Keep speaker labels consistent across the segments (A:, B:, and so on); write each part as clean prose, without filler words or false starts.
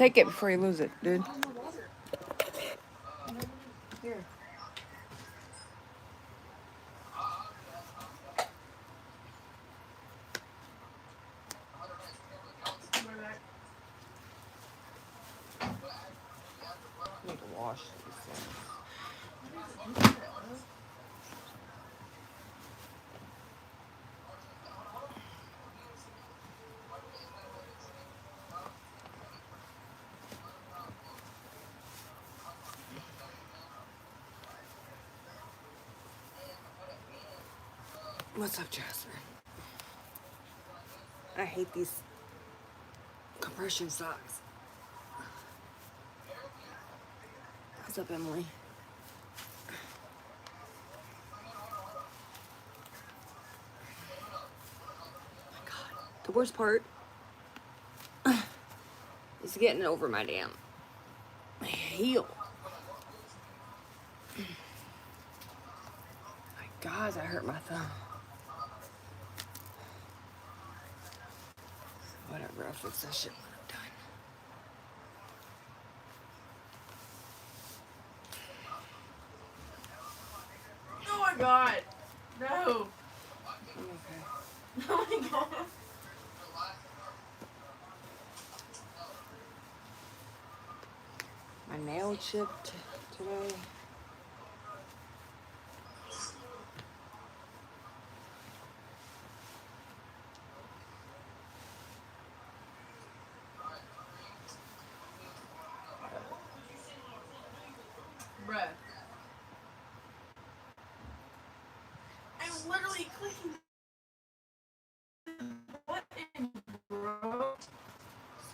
A: Take it before you lose it, dude. Here. I need to wash these things. What's up, Jasper? I hate these compression socks. What's up, Emily? Oh my God. The worst part is getting over my damn heel. My God, I hurt my thumb. Whatever, I'll fix that shit when I'm done.
B: Oh my God. No.
A: I'm okay.
B: Oh my God.
A: My nail chipped today.
B: Bruh. I'm literally clicking the button, bro.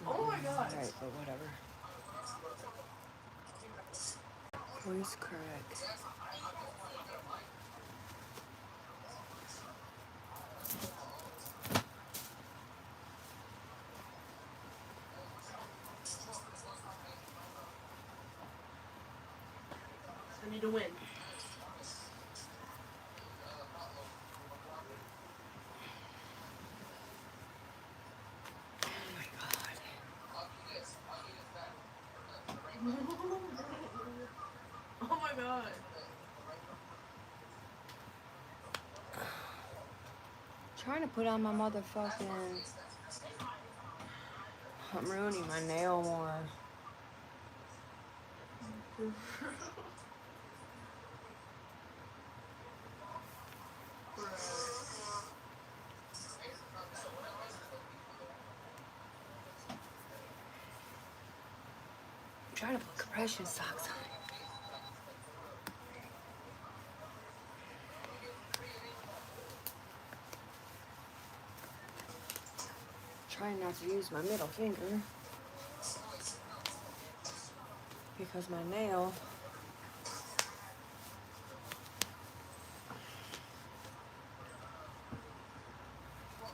B: Oh my God.
A: Right, but whatever. Voice crack.
B: I need to win.
A: Oh my God.
B: Oh my God.
A: Trying to put on my motherfucking. I'm ruining my nail more. I'm trying to put compression socks on. Trying not to use my middle finger because my nail.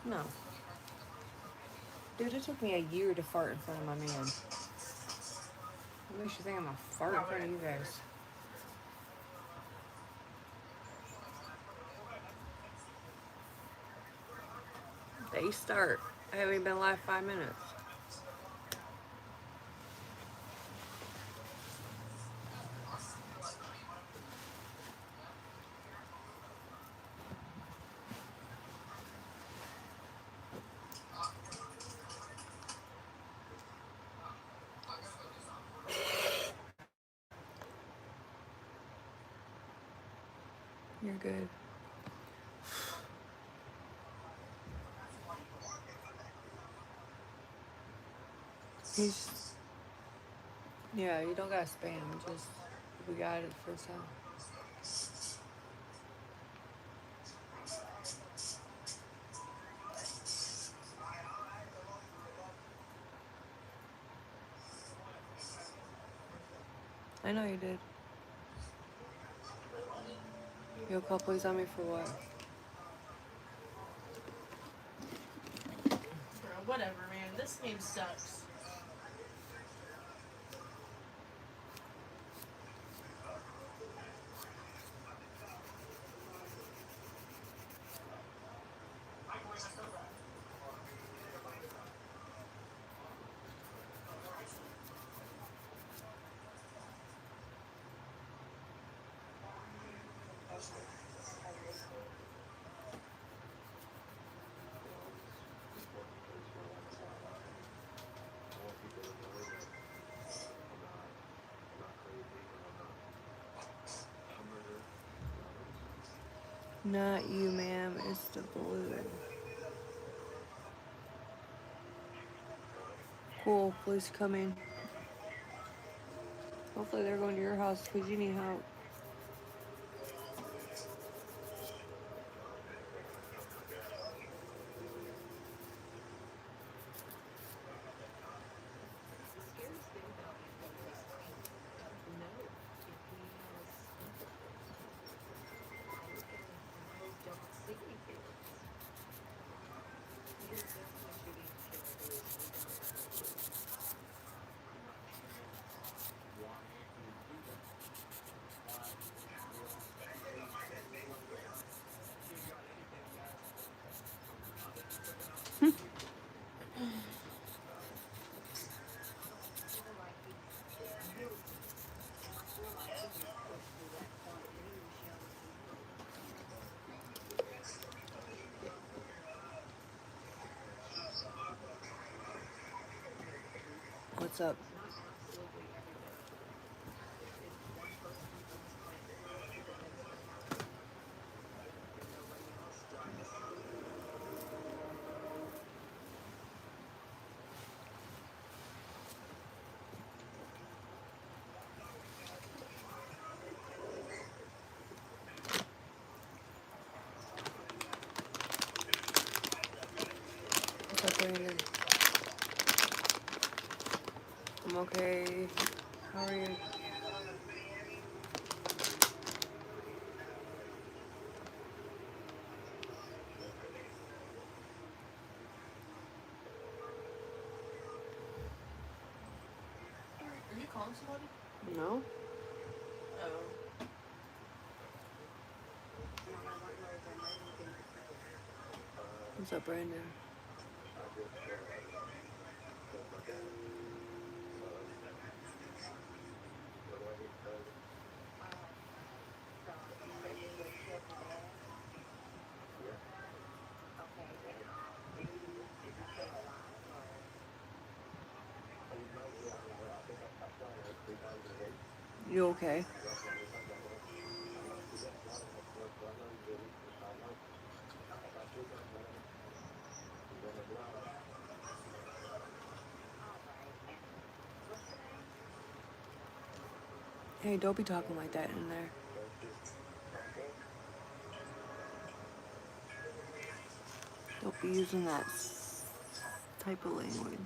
A: No. Dude, it took me a year to fart in front of my man. What makes you think I'm gonna fart in front of you guys? They start. I haven't even been live 5 minutes. You're good. He's. Yeah, you don't gotta spam. Just. We got it for some. I know you did. You'll call police on me for what?
B: Bro, whatever, man. This game sucks.
A: Not you, ma'am. It's the blue. Cool. Police coming. Hopefully they're going to your house because you need help. What's up? What's up, Brandon? I'm okay. How are you?
B: Are you calling somebody?
A: No?
B: Oh.
A: What's up, Brandon? You okay? Hey, don't be talking like that in there. Don't be using that type of language.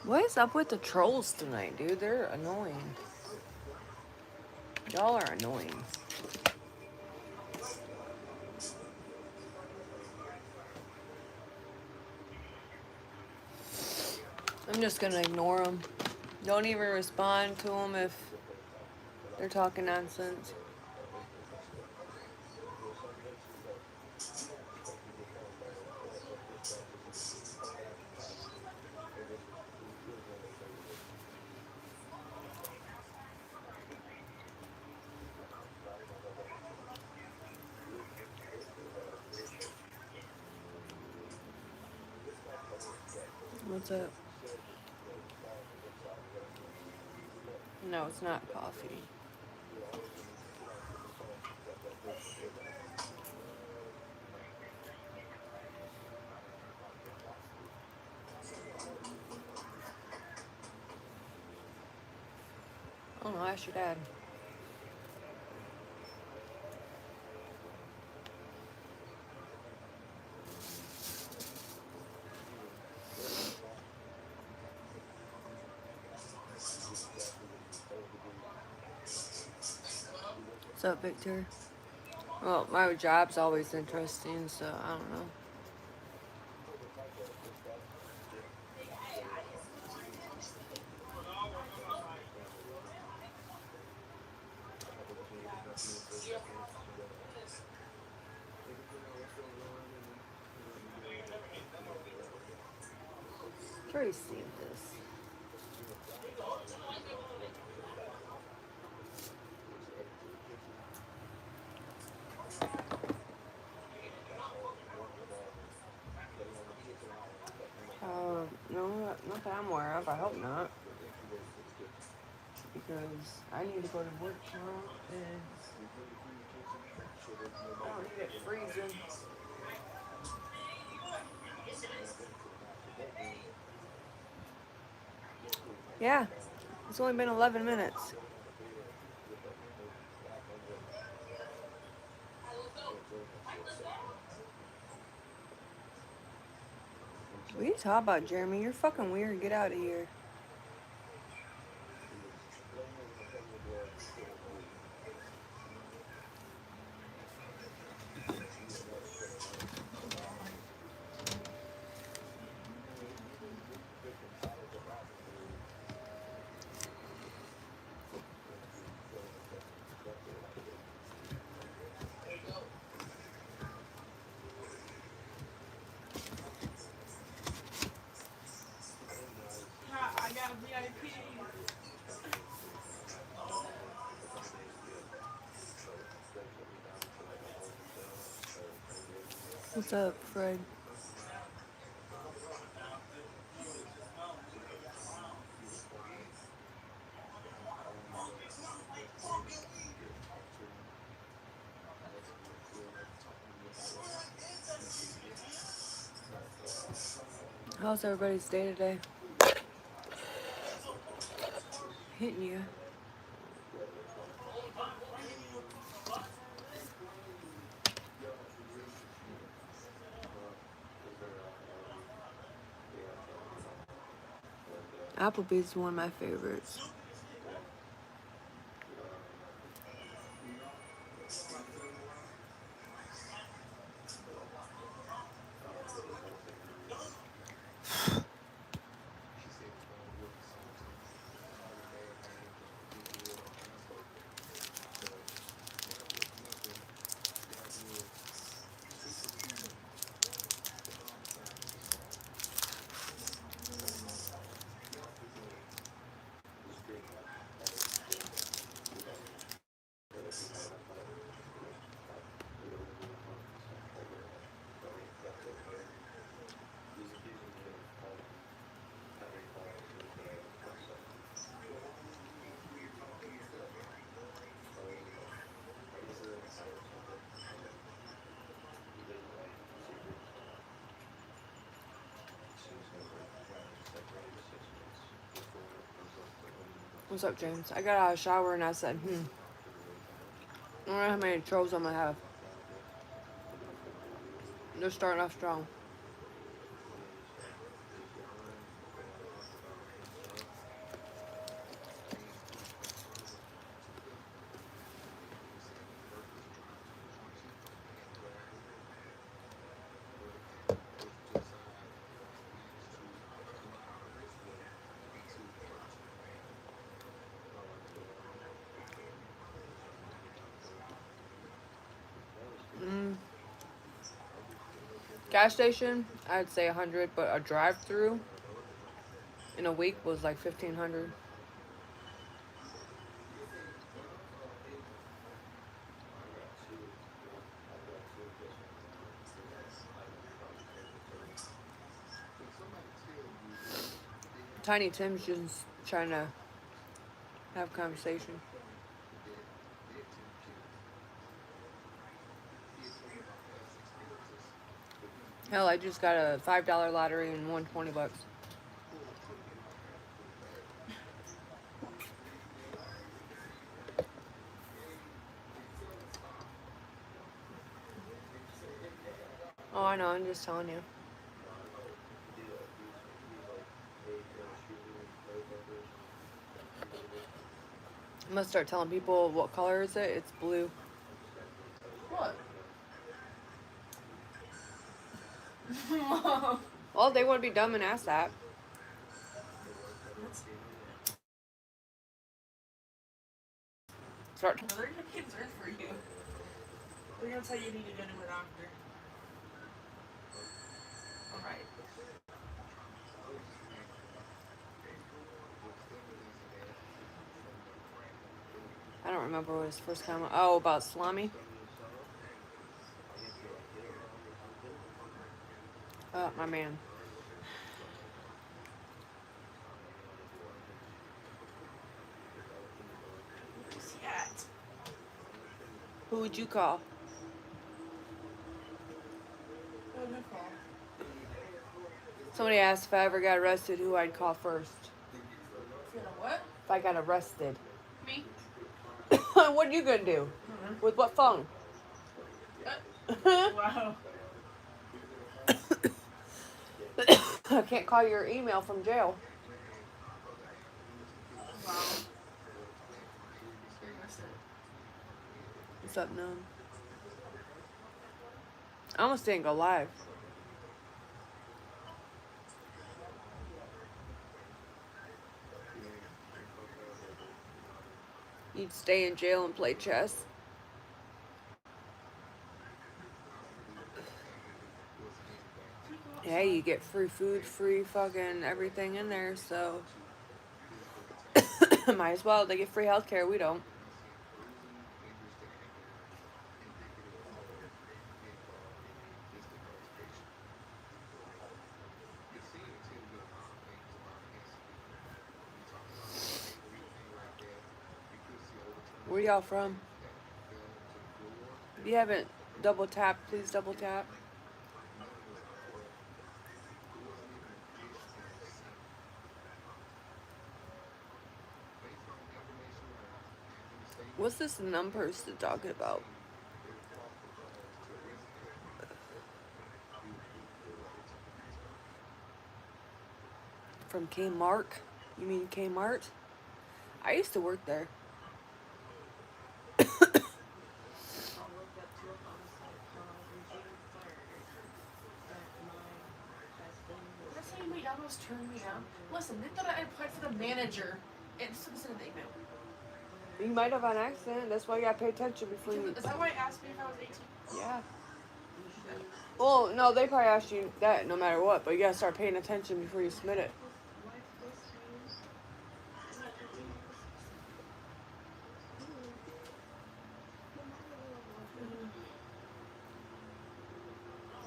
A: What is up with the trolls tonight, dude? They're annoying. Y'all are annoying. I'm just gonna ignore them. Don't even respond to them if they're talking nonsense. What's up? No, it's not coffee. Oh no, ask your dad. What's up, Victor? Well, my job's always interesting, so I don't know. already seen this. No, not that I'm aware of. I hope not. Because I need to go to work tomorrow and I don't need it freezing. Yeah, it's only been 11 minutes. What are you talking about, Jeremy? You're fucking weird. Get out of here.
B: I got a VIP.
A: What's up, Fred? How's everybody's day today? Hitting you. Applebee's one of my favorites. What's up, James? I got out of the shower and I said, I don't know how many trolls I'm gonna have. They're starting off strong. Gas station, I'd say 100, but a drive-through in a week was like 1,500. Tiny Tim's just trying to have conversation. Hell, I just got a $5 lottery and won 20 bucks. Oh, I know, I'm just telling you. I'm gonna start telling people what color is it. It's blue.
B: What?
A: Well, they would be dumb and ask that. Start.
B: Well, they're gonna concern for you. They're gonna tell you need to go to a doctor. Alright.
A: remember what his first comment. Oh, about salami. My man.
B: Where's he at?
A: Who would you call?
B: What would I call?
A: Somebody asked if I ever got arrested, who I'd call first.
B: You know what?
A: If I got arrested.
B: Me?
A: What are you gonna do? With what phone?
B: Wow.
A: I can't call your email from jail.
B: Wow. Missed it.
A: What's up, None? I almost didn't go live. You'd stay in jail and play chess. Yeah, you get free food, free fucking everything in there, so might as well. They get free healthcare, we don't. Where y'all from? If you haven't double tapped, please double tap. What's this numb person talking about? From Kmart? You mean Kmart? I used to work there.
B: That's how McDonald's turned me down. Listen, they thought I applied for the manager. It's just an email.
A: You might have on accident. That's why you gotta pay attention before you.
B: Is that why I asked me if I was 18?
A: Yeah. Well, no, they probably asked you that no matter what, but you gotta start paying attention before you submit it.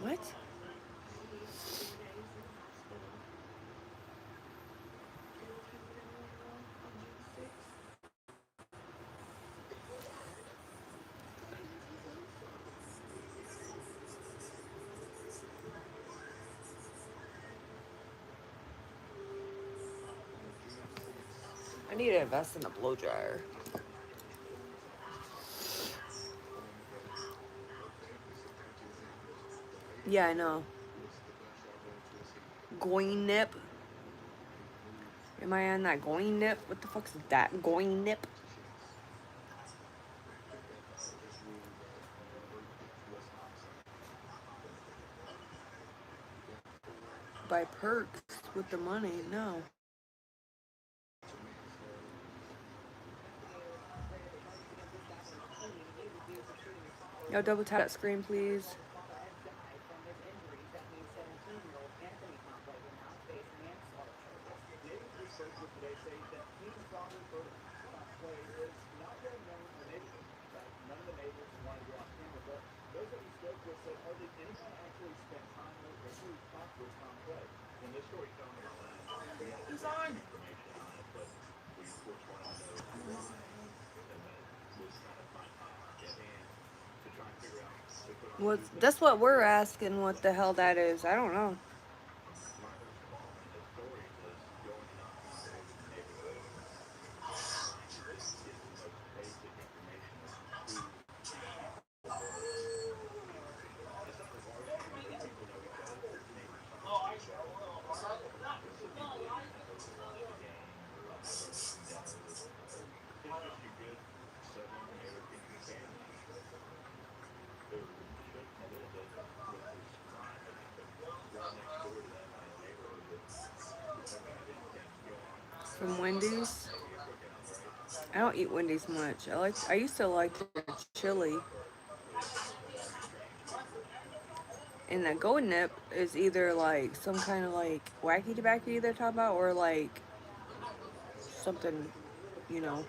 A: What? I need to invest in a blow dryer. Yeah, I know. Going nip. Am I on that going nip? What the fuck's that? Going nip? Buy perks with the money? No. Yo, double tap that screen, please.
B: He's on.
A: That's what we're asking. What the hell that is? I don't know. From Wendy's. I don't eat Wendy's much. I used to like their chili. And that golden nip is either like some kind of like wacky tobacco they're talking about, or like something, you know.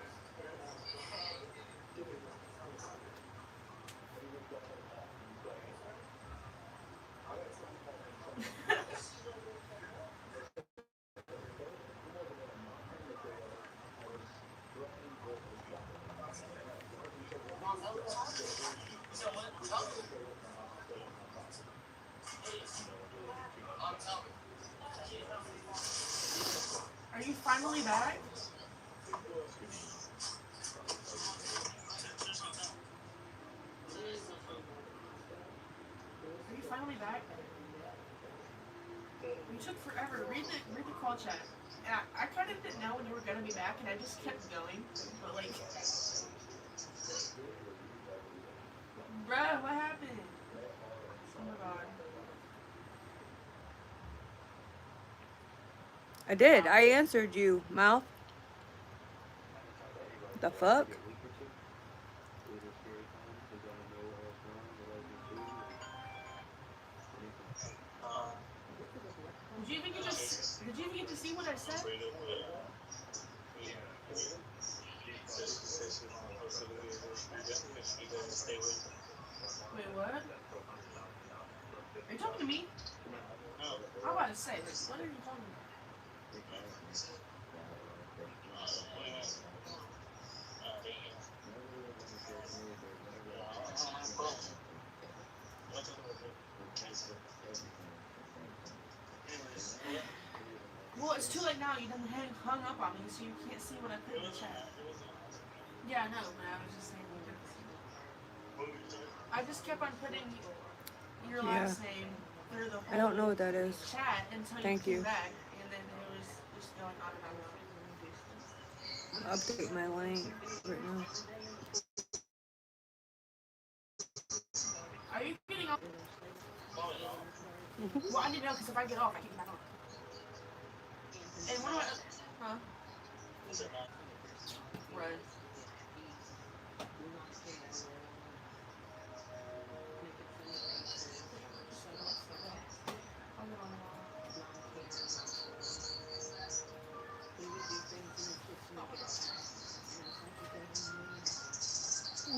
B: Are you finally back? Are you finally back? You took forever. Read the call chat. And I kind of didn't know when you were gonna be back, and I just kept going. But like, bruh, what happened? Oh my god.
A: I did. I answered you, mouth. The fuck?
B: Did you even get to see what I said? Wait, what? Are you talking to me? I'm about to say, like, what are you talking about? Well, it's too late now. You done hung up on me, so you can't see what I put in the chat. Yeah, I know, but I was just saying you didn't see. I just kept on putting your last name through the whole
A: I don't know what that is.
B: chat until you came back, and then it was just going on and on.
A: I'll update my link right now.
B: Are you getting off? Well, I need to know because if I get off, I can't get back on. And what do I? Huh? Right.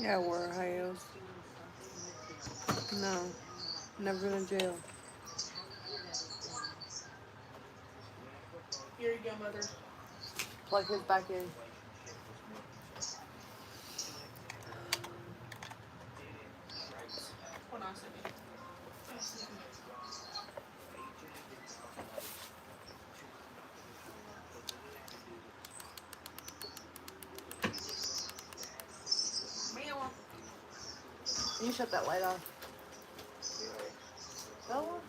A: Yeah, we're Ohio's. No, never been in jail.
B: Here you go, mother.
A: Plug his back in.
B: Hold on a second.
A: Can you shut that light off? Bella?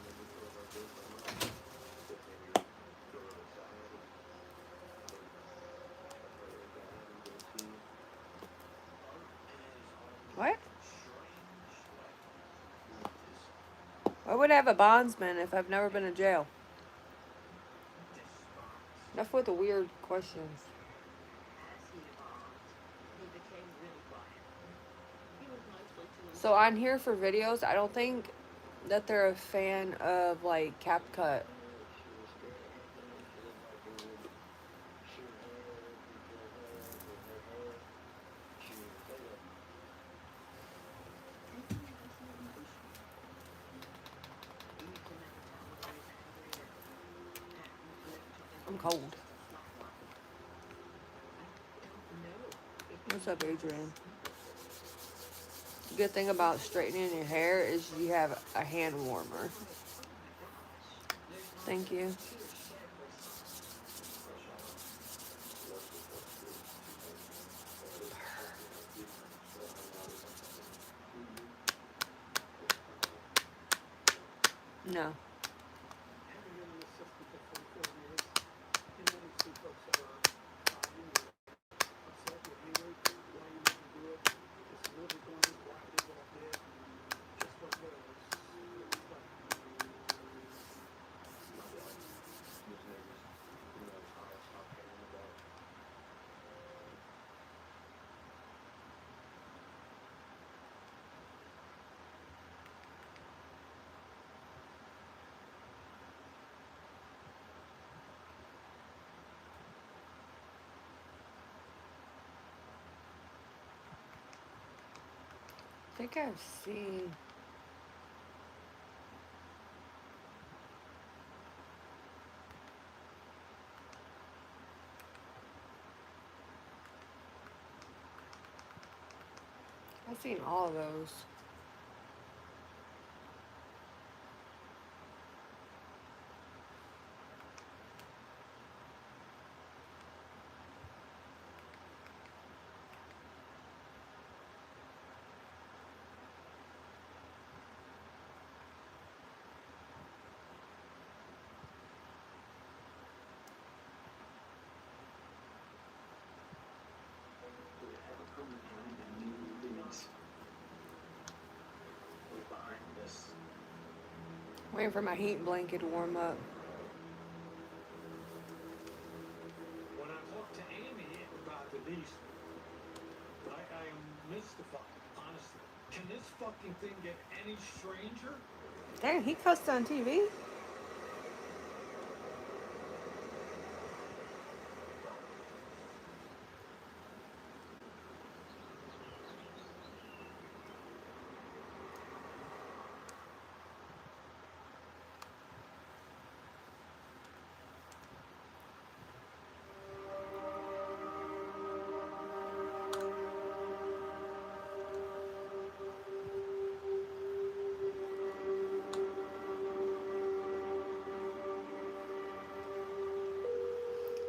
A: What? Why would I have a bondsman if I've never been in jail? Enough with the weird questions. So on here for videos, I don't think that they're a fan of like CapCut. I'm cold. What's up, Adrian? The good thing about straightening your hair is you have a hand warmer. Thank you. No. I think I've seen. I've seen all of those. Waiting for my heat blanket to warm up.
C: When I talked to Amy about Denise, I am mystified, honestly. Can this fucking thing get any stranger?
A: Dang, he cussed on TV.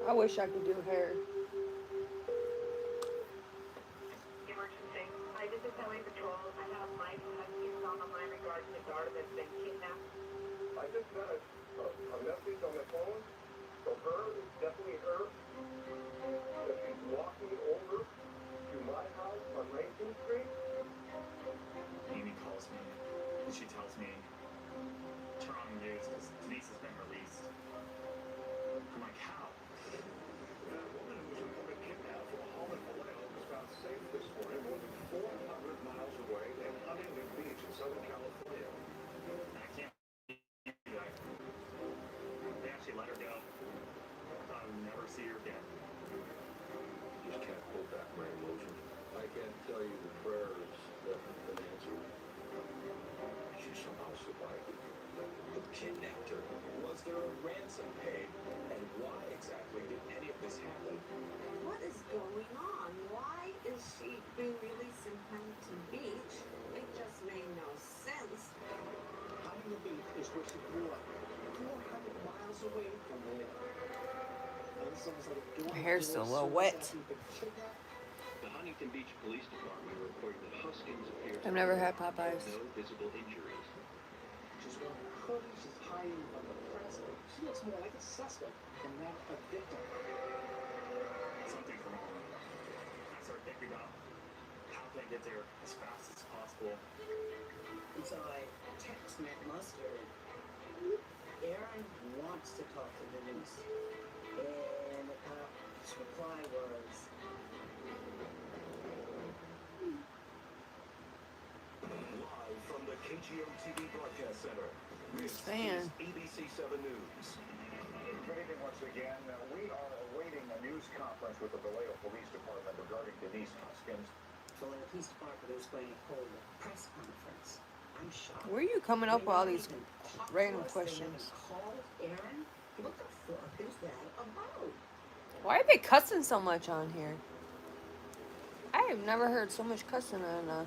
A: I wish I could do hair.
D: Emergency. Hi, this is Highway Patrol. I have Mike Huskins on the line regarding the daughter that's been kidnapped.
E: I just got a message on my phone from her. It's definitely her. That she's walking over to my house on 19th Street.
F: Amy calls me and she tells me, turn on the news because Denise has been released. I'm like, how?
E: The woman who was reported kidnapped from a home in Vallejo was found safe this morning, more than 400 miles away in Huntington Beach in Southern California.
F: I can't believe that. They actually let her go. I thought I would never see her again.
E: Just can't hold back my emotion. I can't tell you the prayers that have been answered. She somehow survived it.
G: Who kidnapped her? Was there a ransom paid? And why exactly did any of this happen?
H: What is going on? Why is she being released in Huntington Beach? It just made no sense.
G: Huntington Beach is where she grew up, 400 miles away from there.
A: My hair's still a little wet.
I: The Huntington Beach Police Department reported that Huskins appears
A: I've never had Popeyes.
I: no visible injuries.
G: She's wearing a hoodie, she's hiding from the press. She looks more like a suspect than not a victim.
F: Something's wrong. I started thinking about how can I get there as fast as possible.
H: And so I text Matt Mustard. Aaron wants to talk to Denise. And his reply was,
E: Live from the KGO TV Broadcast Center. This
A: Fan.
E: is ABC 7 News. Good evening once again. We are awaiting a news conference with the Vallejo Police Department regarding Denise Huskins.
H: so the police department is going to hold a press conference. I'm shocked.
A: Where are you coming up with all these
H: Talk to
A: random
H: us. They
A: questions?
H: haven't called Aaron? What the fuck is that about?
A: Why are they cussing so much on here? I have never heard so much cussing on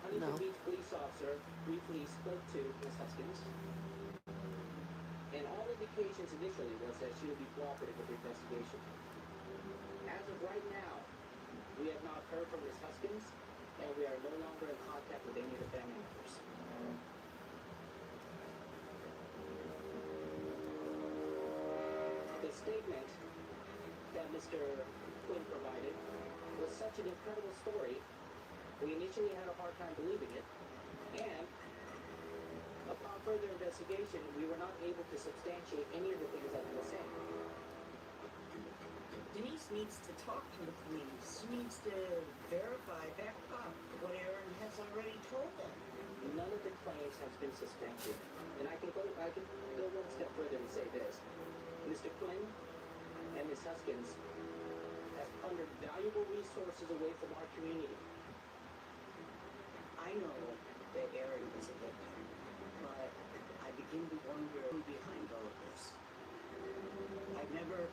J: Huntington
A: No.
J: Beach police officer briefly spoke to Ms. Huskins, and all indications initially was that she would be cooperative with the investigation. As of right now, we have not heard from Ms. Huskins, and we are no longer in contact with any of the family members. The statement that Mr. Quinn provided was such an incredible story. We initially had a hard time believing it, and upon further investigation, we were not able to substantiate any of the things that he was saying.
H: Denise needs to talk to the police. She needs to verify back up what Aaron has already told them.
J: None of the claims has been substantiated, and I can go one step further and say this: Mr. Quinn and Ms. Huskins have plundered valuable resources away from our community.
H: I know that Aaron is a victim, but I begin to wonder who's behind all of this. I've never,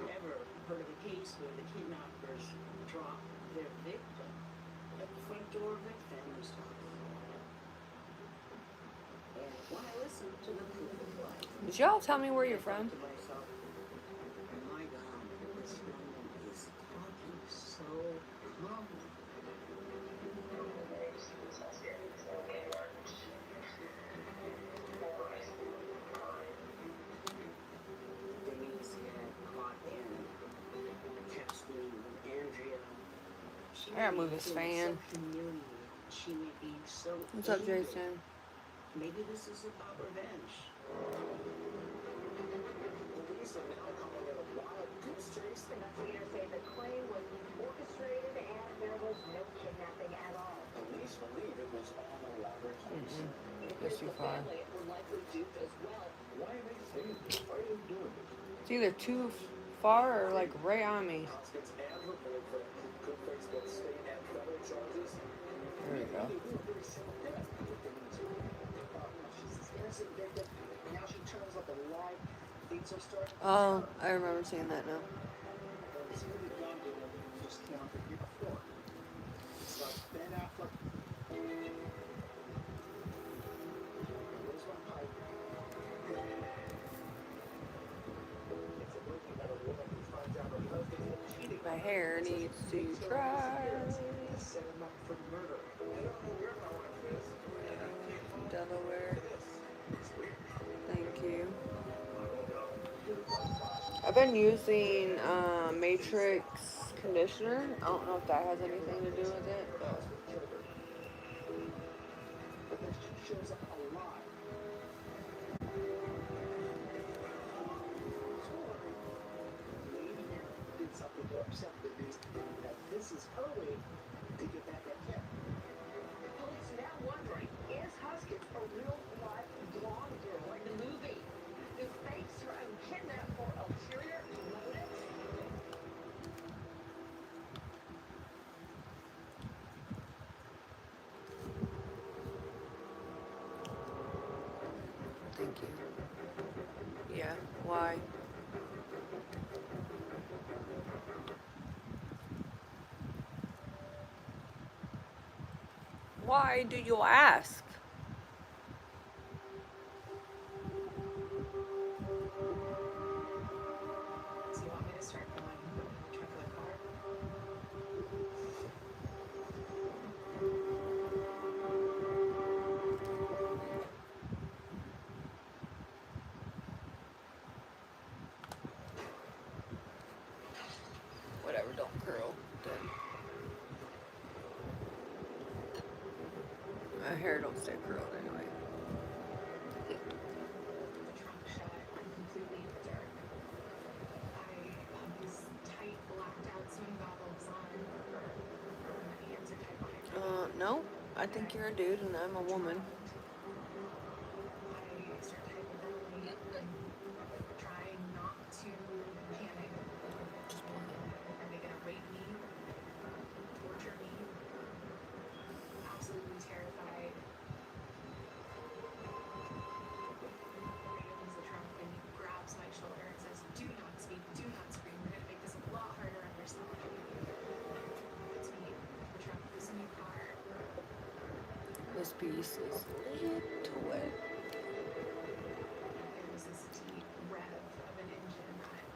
H: ever heard of a case where the kidnappers drop their victim at the front door of their family's house. And when I listen to the political life,
A: Did y'all tell me where you're from?
H: to myself, my God, this woman is talking so calmly. Denise had caught Aaron, kept screaming, Andrea. She
A: I gotta move
H: made me
A: this
H: feel
A: fan.
H: so humiliated. She she may be so
A: What's up,
H: angry.
A: Jason?
H: Maybe this is about revenge.
G: Police are now calling it a wild goose chase.
D: Investigators say the claim was orchestrated and there was no kidnapping at all.
G: Police believe it was all an elaborate hoax.
A: Yes, you fine.
J: Were likely duped as well.
E: Why are they saying this? Why are they doing this?
A: It's either too far or like right on me.
G: Hoskins and reported for could face both state and federal charges.
A: There you go.
G: They do a very similar death.
J: She's an innocent victim. Now she turns up a lie. Things are starting to
A: Oh,
J: turn.
A: I remember seeing that now.
G: It's really gone to what we just came out the year before. It's like Ben Affleck. Where's my pipe? It's emerging that a woman who finds out her husband is cheating.
A: My hair needs to dry.
G: Set him up for murder. I don't know where my wife is.
A: Delaware.
G: It's weird.
A: Thank you. I've been using Matrix conditioner. I don't know if that has anything to do with it, but
G: But then she shows up alive. Maybe Mary did something to upset the beast, that this is her way to get back at him.
D: Police now wondering, is Hoskins a real life blonde girl like the movie who fakes her own kidnap for ulterior motives?
A: thank you. Yeah, why? Why do you ask?
K: So you want me to start going in the trunk of the car?
A: Whatever, don't curl. Then. My hair don't stay curled anyway.
K: The trunk shut. I'm completely in the dark. I have these tight blacked out swim goggles on. My hands are tied behind my
A: No. I think you're a dude and I'm a woman.
K: I start hyperventilating, trying not to panic. Are they gonna rape me? Torture me? Absolutely terrified. He opens the trunk and he grabs my shoulder and says, "Do not speak, do not scream. We're gonna make this a lot harder on yourself." Puts me in the trunk of this new car.
A: This piece is little wet.
K: There was this deep rev of an engine that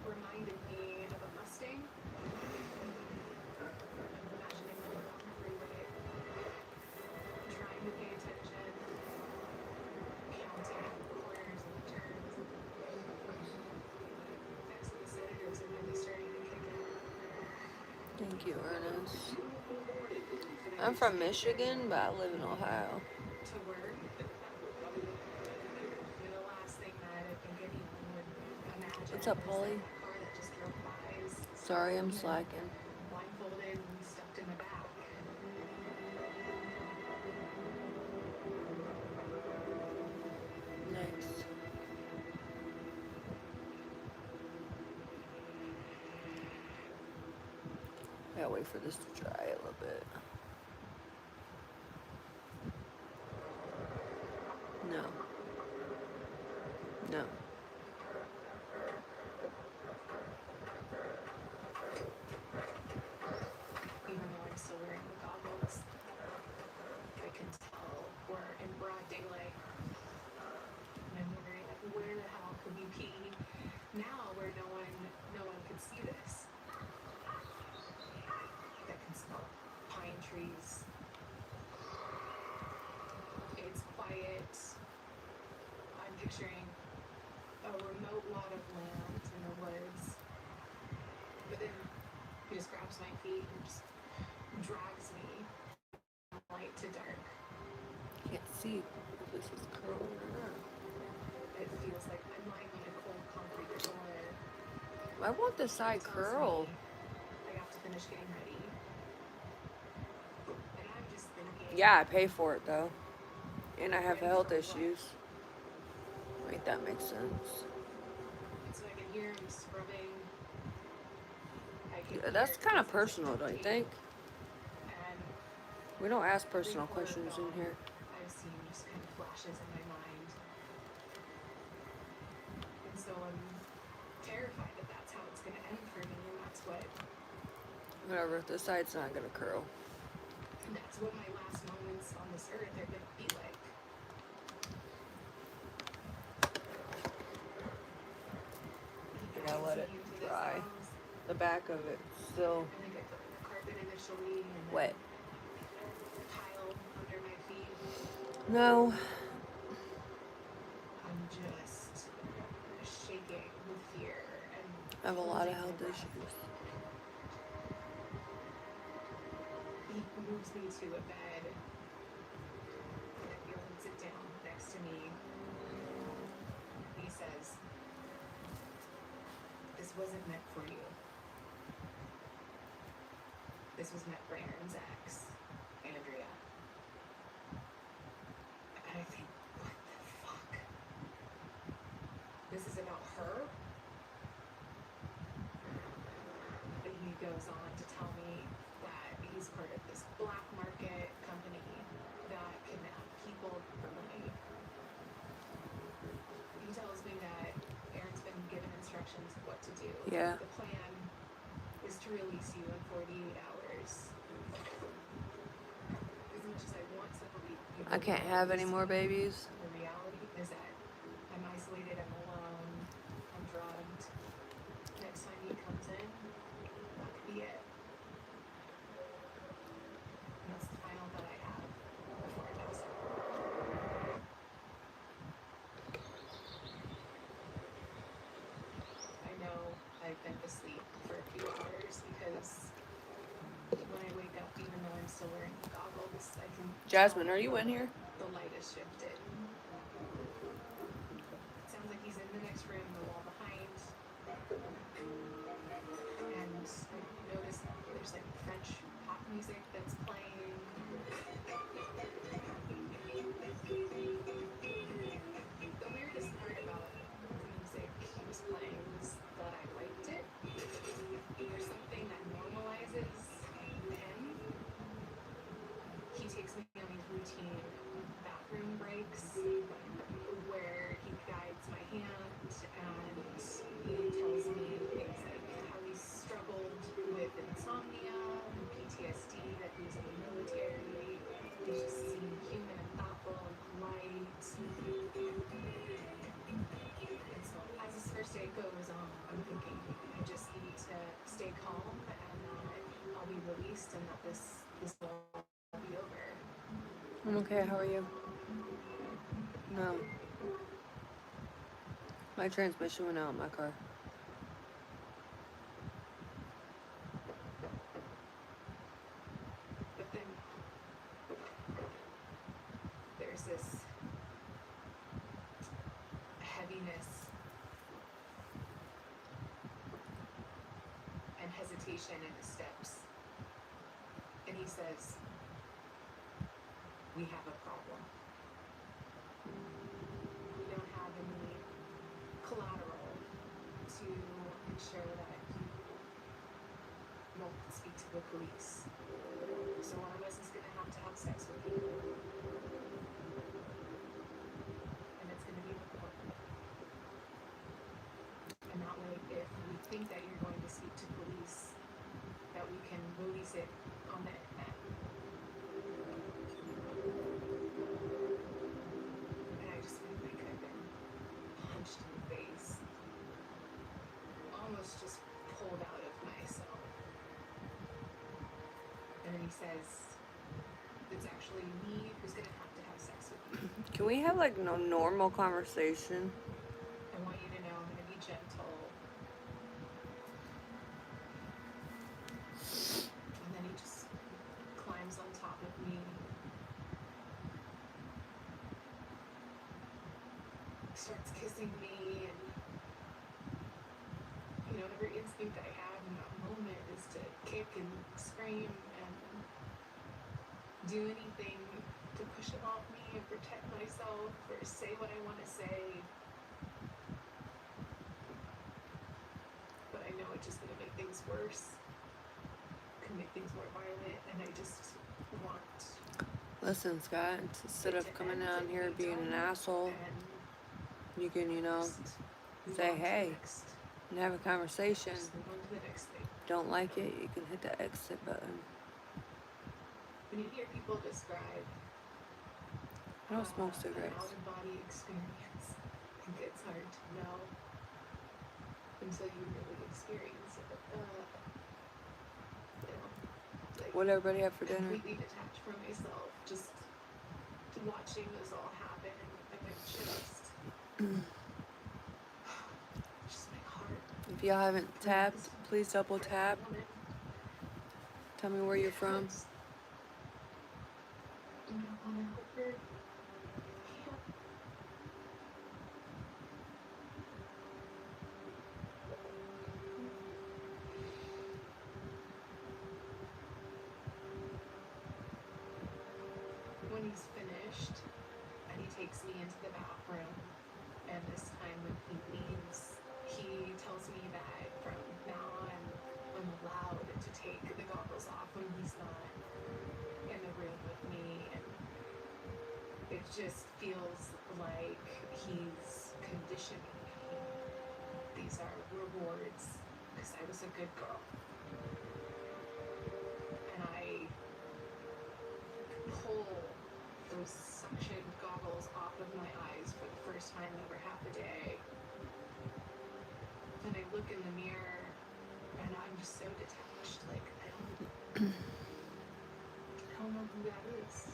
K: reminded me of a Mustang. I'm imagining myself on the freeway, trying to pay attention, counting the corners and the turns. Next to the senators are really starting to kick in.
A: Thank you, Ernest. I'm from Michigan, but I live in Ohio.
K: To work. The last thing that I think anyone would imagine
A: What's up,
K: is
A: Polly?
K: that a car that just drove by is
A: Sorry, I'm slacking.
K: blindfolded and stuffed in the back.
A: Nice. I gotta wait for this to dry a little bit. No. No.
K: Even though I'm still wearing the goggles, I can tell we're in broad daylight. And I'm wondering, like, where the hell could we be now where no one could see this? That can smell pine trees. It's quiet. I'm picturing a remote lot of land in the woods. But then he just grabs my feet and just drags me like light to dark.
A: Can't see if this is curled or not.
K: It feels like I'm lying on a cold concrete floor.
A: I want the side
K: Tells
A: curl.
K: me I have to finish getting ready. And I'm just thinking.
A: Yeah, I pay for it though. And I have
K: ready
A: health
K: for
A: issues. Wait, that makes sense.
K: And so I can hear him scrubbing. I can
A: Yeah, that's
K: hear
A: kind of
K: his
A: personal, don't you think?
K: And
A: We don't ask personal
K: before
A: questions in
K: dawn,
A: here.
K: I've seen just kind of flashes in my mind. And so I'm terrified that that's how it's going to end for me, and that's what
A: Whatever, this side's not gonna curl.
K: my last moments on this earth are going to be like.
A: I gotta let it dry. The back of it still
K: I think I put the carpet initially and
A: wet.
K: tile under my feet.
A: No.
K: I'm just shaking with fear and
A: I have a lot of
K: holding my
A: health
K: breath.
A: issues.
K: He moves me to a bed. And I feel him sit down next to me. He says, "This wasn't meant for you. This was meant for Aaron's ex, Andrea." And I think, what the fuck? This is about her? But he goes on to tell me that he's part of this black market company that kidnaps people for money. He tells me that Aaron's been given instructions of what to do.
A: Yeah.
K: The plan is to release you in 48 hours. As much as I want to believe you
A: I can't have any more babies.
K: the reality is that I'm isolated, I'm alone, I'm drugged. Next time he comes in, that could be it. And that's the final thought I have before I pass out. I know I've been asleep for a few hours because when I wake up, even though I'm still wearing the goggles, I can.
A: Jasmine, are you in here?
K: The light has shifted. It sounds like he's in the next room, the wall behind. And I noticed there's like French pop music that's playing. The weirdest part about the music he was playing was that I liked it. There's something that normalizes him. He takes me on these routine bathroom breaks where he guides my hand and he tells me things like how he struggled with insomnia and PTSD, that he was in the military. He's just seemed human and thoughtful and polite. And so as this first day goes on, I'm thinking I just need to stay calm and that I'll be released and that this will be over.
A: I'm okay, how are you? No. My transmission went out in my car.
K: But then there's this heaviness and hesitation in his steps. And he says, "We have a problem. We don't have any collateral to ensure that you won't speak to the police. So one of us is going to have sex with you. And it's going to be recorded. And that way, if we think that you're going to speak to police, that we can release it on the internet." And I just feel like I've been punched in the face. Almost just pulled out of myself. And then he says, "It's actually me who's going to have sex with you.
A: Can we have like no normal conversation?
K: I want you to know I'm going to be gentle." And then he just climbs on top of me starts kissing me, and you know, every instinct I have in that moment is to kick and scream and do anything to push him off me and protect myself or say what I want to say. But I know it's just going to make things worse, can make things more violent, and I just want.
A: Listen, Scott, instead of coming down here being an asshole, you can, you know, say hey and have a conversation. Don't like it, you can hit the exit button.
K: When you hear people describe
A: I don't smoke
K: an
A: cigarettes.
K: out-of-body experience, I think it's hard to know until you really experience it. You know, like,
A: What everybody have for dinner?
K: completely detached from myself, just watching this all happen, and it just my heart.
A: If y'all haven't tapped, please double tap. Tell me where you're from.
K: I don't want to help her. When he's finished and he takes me into the bathroom, and this time when he leaves, he tells me that from now on I'm allowed to take the goggles off when he's not in the room with me, and it just feels like he's conditioning me. These are rewards because I was a good girl. And I pull those suction goggles off of my eyes for the first time in over half a day. And I look in the mirror and I'm just so detached. Like, I don't know who that is.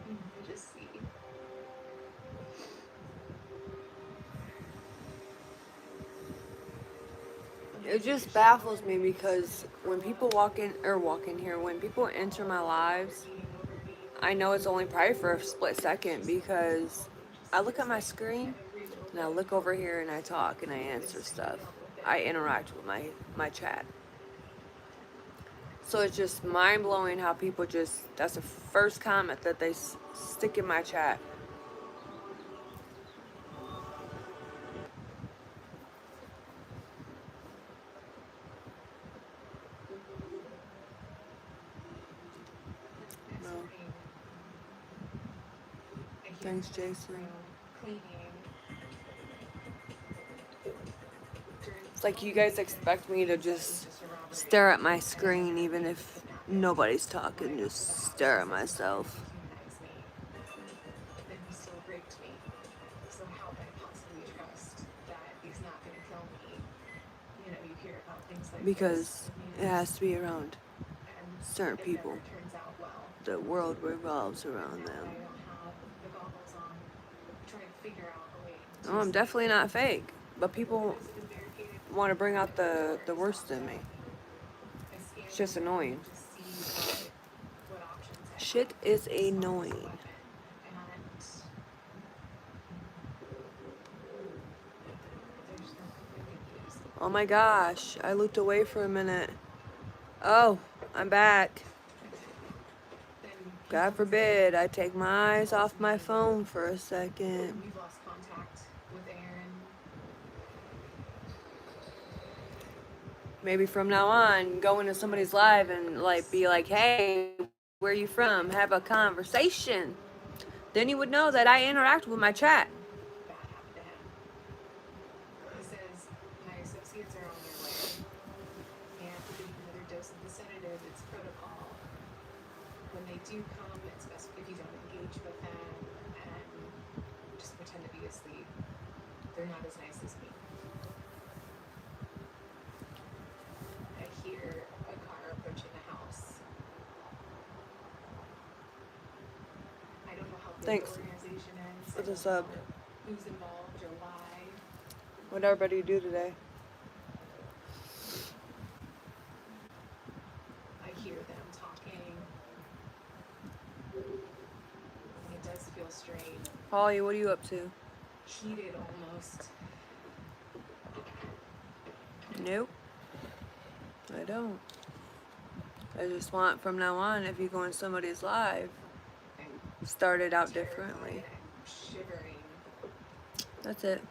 K: I just see.
A: It just baffles me because when people walk in here, when people enter my lives, I know it's only probably for a split second because I look at my screen and I look over here and I talk and I answer stuff. I interact with my chat. So it's just mind blowing how people just, that's the first comment that they stick in my chat. No. Thanks, Jason. It's like you guys expect me to just stare at my screen even if nobody's talking, just stare at myself.
K: Then he still raped me. So how can I possibly trust that he's not going to kill me? You know, you hear about things like
A: because it has to be around certain people.
K: turns out well.
A: The world revolves around them.
K: I don't have the goggles on. I'm trying to figure out a way.
A: No, I'm definitely not fake, but people want to bring out the worst in me. It's just annoying. Shit is annoying. Oh my gosh, I looked away for a minute. Oh, I'm back. God forbid I take my eyes off my phone for a second.
K: We've lost contact with Aaron.
A: Maybe from now on, go into somebody's live and like be like, hey, where are you from? Have a conversation. Then you would know that I interact with my chat.
K: Bad happened to him. He says, my associates are on their way. And to give you another dose of the sedative, it's protocol. When they do come, it's best if you don't engage with them and just pretend to be asleep. They're not as nice as me. I hear a car approaching the house. I don't know how big
A: Thanks
K: the organization is.
A: for the sub.
K: Who's involved or why.
A: What'd everybody do today?
K: I hear them talking. And it does feel strange.
A: Holly, what are you up to?
K: heated almost.
A: Nope. I don't. I just want from now on, if you go in somebody's live, start it out differently.
K: I'm shivering.
A: That's it.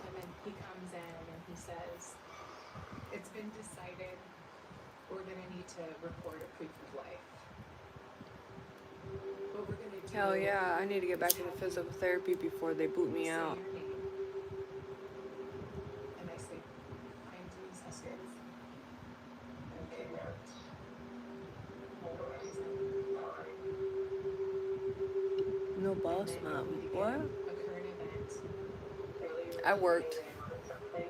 K: And then he comes in and he says, it's been decided we're going to need to record a proof of life. What we're going to do.
A: Hell yeah, I need to get back into physical therapy before they boot me out.
K: Say your name. And I say, I'm Denise Huskins. Okay,
A: No boss mom. What?
K: a current event.
A: I worked.
K: The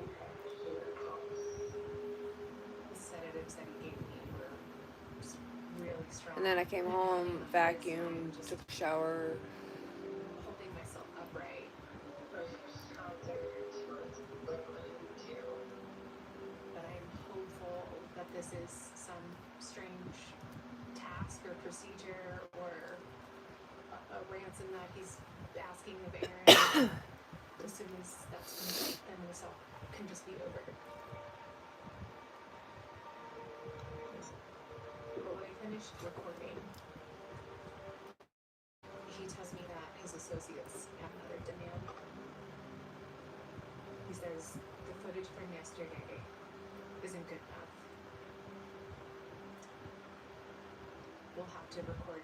K: sedatives that he gave me were just really strong.
A: And then I came home, vacuumed, took a shower.
K: Holding myself upright. But I'm hopeful that this is some strange task or procedure or a ransom that he's asking of Aaron. As soon as that's complete, then this all can just be over. But when I finished recording, he tells me that his associates have another demand. He says the footage from yesterday isn't good enough. We'll have to record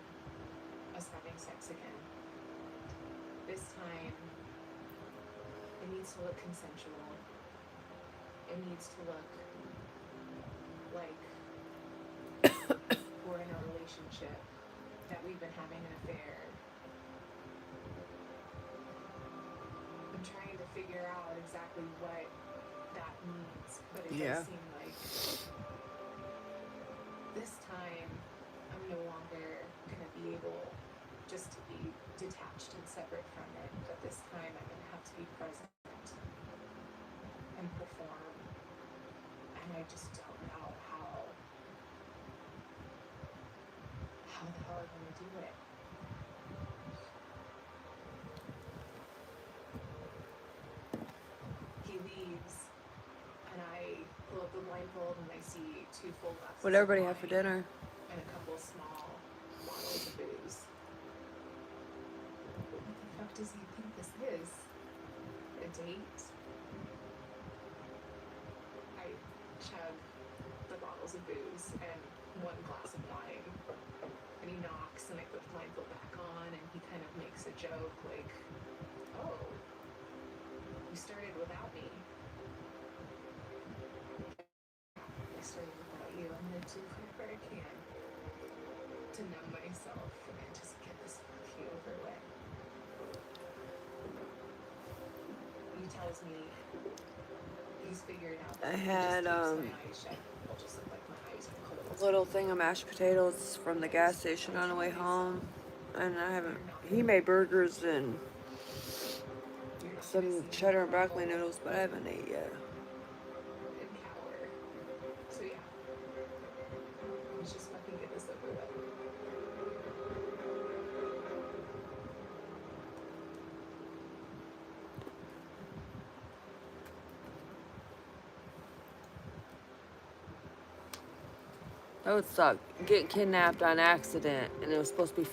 K: us having sex again. This time, it needs to look consensual. It needs to look like we're in a relationship, that we've been having an affair. I'm trying to figure out exactly what that means, but it does seem like this time I'm no longer going to be able just to be detached and separate from it, but this time I'm going to have to be present and perform, and I just don't know how the hell I'm going to do it. He leaves, and I pull up the blindfold and I see 2 full glasses
A: What'd everybody
K: of
A: have for
K: wine
A: dinner?
K: and a couple small bottles of booze. What the fuck does he think this is? A date? I chug the bottles of booze and 1 glass of wine, and he knocks, and I put the blindfold back on, and he kind of makes a joke like, oh, you started without me. I started without you. I'm gonna do whatever I can to numb myself and just get this fucking over with. He tells me he's figured out that
A: I
K: if he
A: had
K: just keeps my eyes shut, I'll just look like my eyes are closed.
A: a little thing of mashed potatoes from the gas station on the way home. And I haven't, he made burgers and some cheddar and broccoli noodles, but I haven't ate yet.
K: And cower. So yeah. Let's just fucking get this over with.
A: That would suck. Getting kidnapped on accident, and it was supposed to be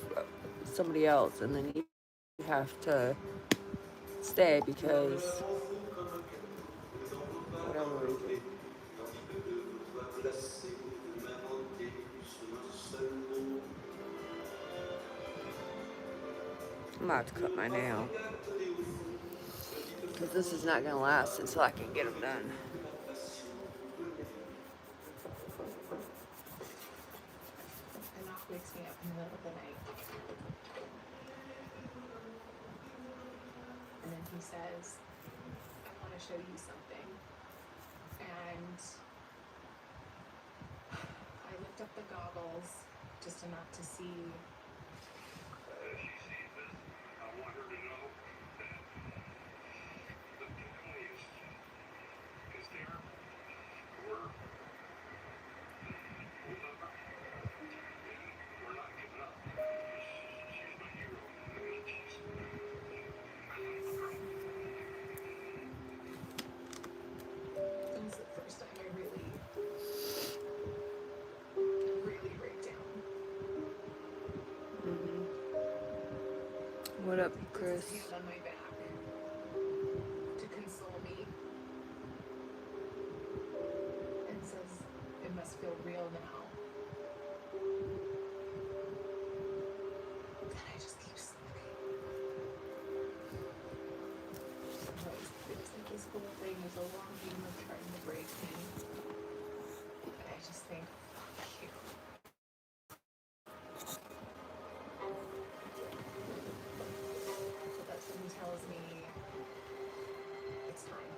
A: somebody else, and then you have to stay because whatever reason. I'm about to cut my nail because this is not gonna last until I can get them done.
K: A knock wakes me up in the middle of the night. And then he says, I want to show you something. And I lift up the goggles just enough to see.
E: She sees this. I want her to
A: What up,
K: Puts
A: Chris?
K: his hand on my back to console me and says, "It must feel real now." And I just keep sleeping. It's like this whole thing is a long game of trying to break me. And I just think, fuck you. But that something tells me it's time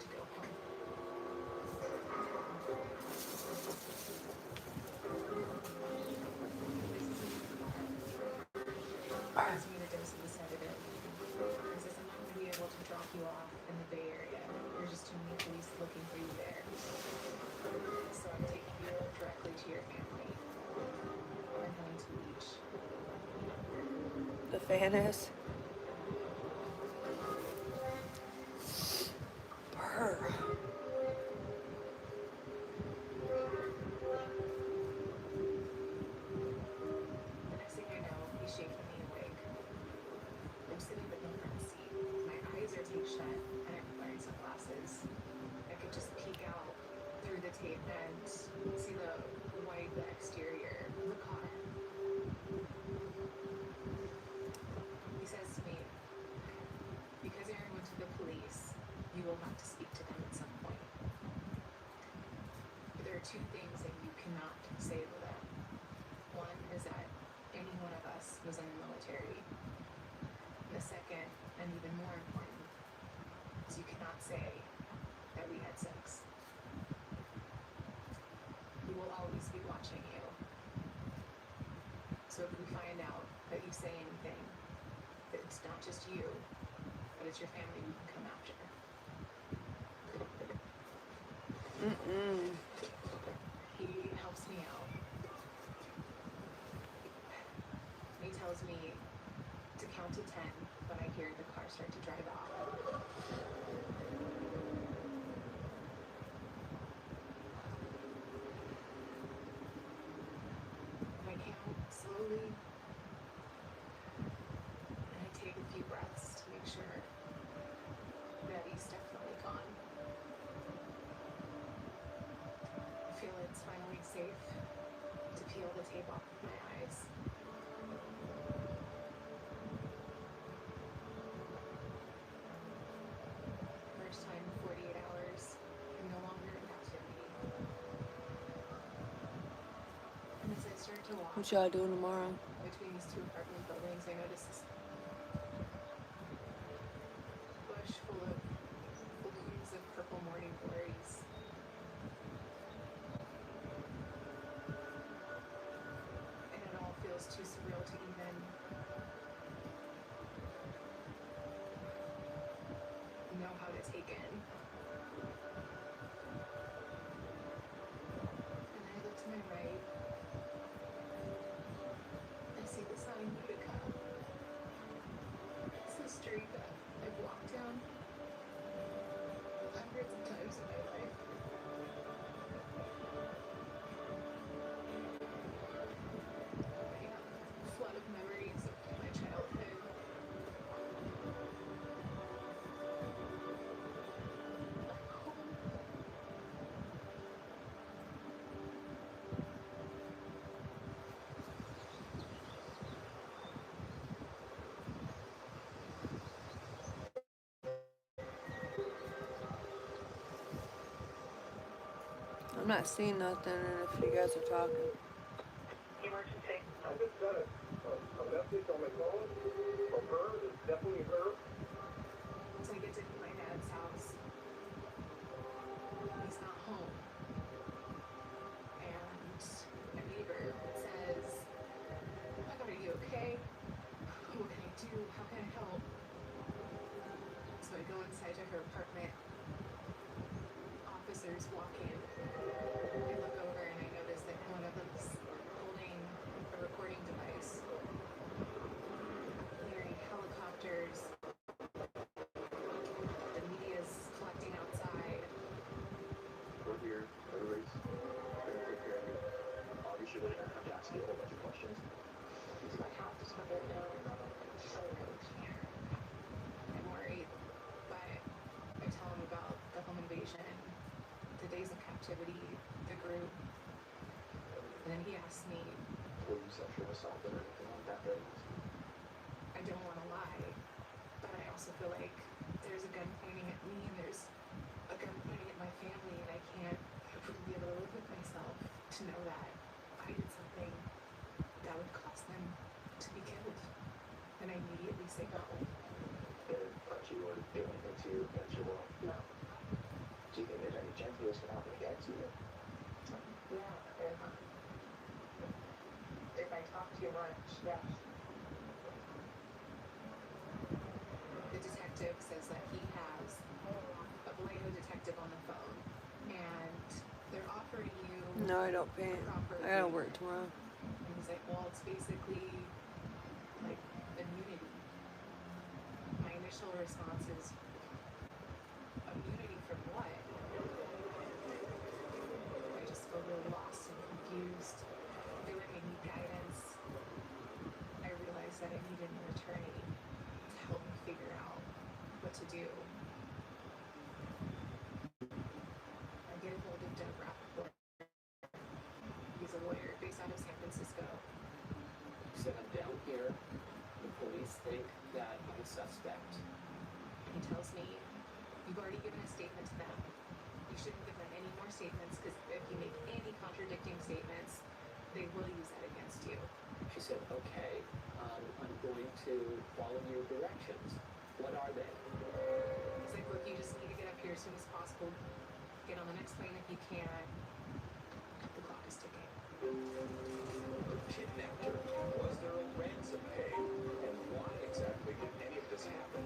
K: to go home. Gives me the dose of the sedative. He says, "I'm not going to be able to drop you off in the Bay Area. There's just too many police looking for you there. So I'm taking you directly to your family. I'm going to Beach."
A: The fan is. Brr.
K: The next thing I know, he's shaking me awake. I'm sitting in the front seat. My eyes are taped shut, and I'm wearing sunglasses. I could just peek out through the tape and see the white exterior of the car. He says to me, "Because Aaron went to the police, you will have to speak to them at some point. But there are two things that you cannot say to them. One is that any one of us was in the military. And the second, and even more important, is you cannot say that we had sex. We will always be watching you. So if we find out that you say anything, that it's not just you, but it's your family, we can come after." He helps me out. He tells me to count to 10 when I hear the car start to drive off. I count slowly, and I take a few breaths to make sure that he's definitely gone. I feel it's finally safe to peel the tape off of my eyes. First time in 48 hours, I'm no longer in captivity. And as I start to walk
A: What y'all doing tomorrow?
K: between these two apartment buildings, I notice this bush full of blooms of purple morning glories. And it all feels too surreal to even know how to take in. And I look to my right. I see the sign Utica. It's the street that I've walked down hundreds of times in my life. I have a flood of memories of my childhood. Home.
A: I'm not seeing nothing if you guys are talking.
D: Emergency.
E: I just got a message on my phone from her. It's definitely her.
K: So I get to my dad's house. He's not home. And my neighbor says, "Oh my God, are you okay? What can I do? How can I help?" So I go inside to her apartment. Officers walk in. I look over and I notice that one of them's holding a recording device. Hearing helicopters. The media's collecting outside.
I: We're here. Everybody's going to take care of you. Obviously, we're going to have to ask you a whole bunch of questions.
K: activity, the group, and then he asked me,
G: Were you sexually assaulted or anything like that?
K: I don't want to lie, but I also feel like there's a gun pointing at me and there's a gun pointing at my family, and I wouldn't be able to live with myself to know that I did something that would cause them to be killed. And I immediately say no.
G: But you would do anything to you against your will? No. Do you think there's any chance he was going to help against you?
D: Yeah, if I talk too much, yeah.
K: The detective says that he has a Vallejo detective on the phone, and they're offering you
A: No, I don't paint.
K: proper
A: I gotta work tomorrow.
K: And he's like, well, it's basically like immunity. My initial response is, immunity from what? I just feel really lost and confused. They were giving me guidance. I realized that I needed an attorney to help me figure out what to do. I get a hold of Doug Rappaport. He's a lawyer based out of San Francisco.
J: He said, I'm down here. The police think that I'm a suspect.
K: He tells me, you've already given a statement to them. You shouldn't give them any more statements because if you make any contradicting statements, they will use that against you.
J: She said, okay, I'm going to follow your directions. What are they?
K: He's like, look, you just need to get up here as soon as possible. Get on the next plane if you can. The clock is ticking.
E: Kidnapped her. Was there a ransom paid? And why exactly did any of this happen?